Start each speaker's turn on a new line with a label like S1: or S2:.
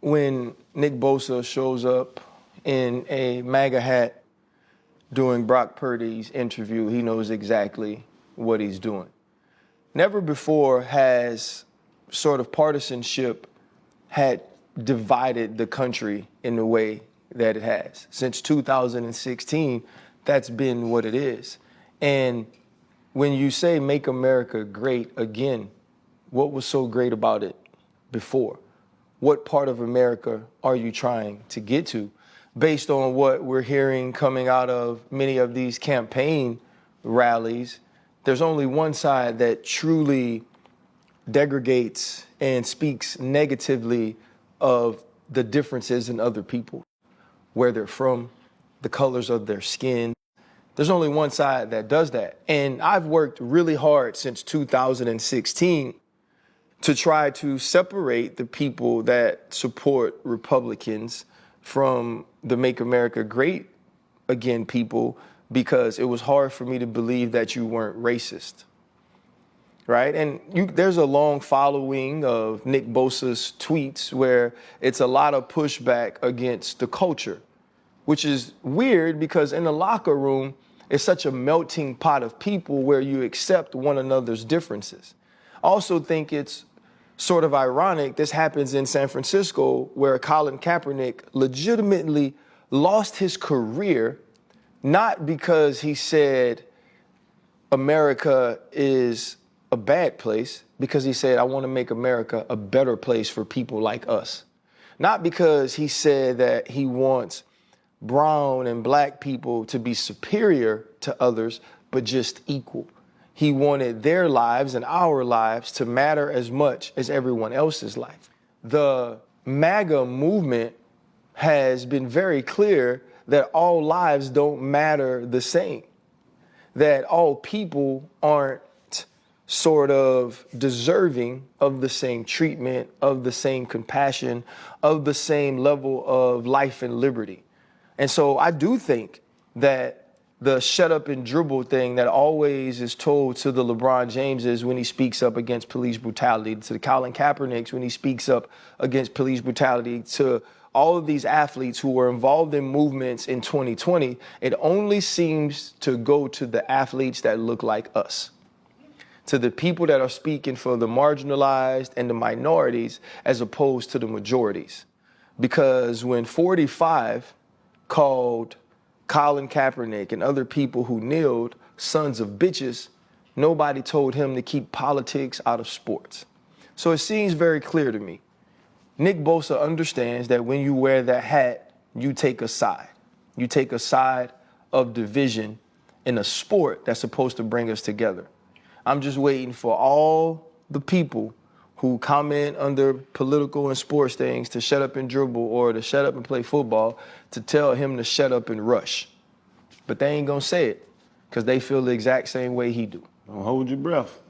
S1: when Nick Bosa shows up in a MAGA hat during Brock Purdy's interview, he knows exactly what he's doing. Never before has sort of partisanship had divided the country in the way that it has. Since 2016, that's been what it is. And when you say make America great again, what was so great about it before? What part of America are you trying to get to? Based on what we're hearing coming out of many of these campaign rallies, there's only one side that truly degrades and speaks negatively of the differences in other people, where they're from, the colors of their skin. There's only one side that does that. And I've worked really hard since 2016 to try to separate the people that support Republicans from the Make America Great Again people, because it was hard for me to believe that you weren't racist, right? And there's a long following of Nick Bosa's tweets where it's a lot of pushback against the culture, which is weird because in the locker room, it's such a melting pot of people where you accept one another's differences. I also think it's sort of ironic this happens in San Francisco, where Colin Kaepernick legitimately lost his career, not because he said America is a bad place, because he said, I want to make America a better place for people like us. Not because he said that he wants brown and black people to be superior to others, but just equal. He wanted their lives and our lives to matter as much as everyone else's life. The MAGA movement has been very clear that all lives don't matter the same, that all people aren't sort of deserving of the same treatment, of the same compassion, of the same level of life and liberty. And so I do think that the shut up and dribble thing that always is told to the LeBron Jameses when he speaks up against police brutality, to the Colin Kaepernicks when he speaks up against police brutality, to all of these athletes who were involved in movements in 2020, it only seems to go to the athletes that look like us, to the people that are speaking for the marginalized and the minorities as opposed to the majorities. Because when 45 called Colin Kaepernick and other people who kneeled sons of bitches, nobody told him to keep politics out of sports. So it seems very clear to me. Nick Bosa understands that when you wear that hat, you take a side. You take a side of division in a sport that's supposed to bring us together. I'm just waiting for all the people who comment under political and sports things to shut up and dribble or to shut up and play football to tell him to shut up and rush. But they ain't gonna say it because they feel the exact same way he do.
S2: Don't hold your breath.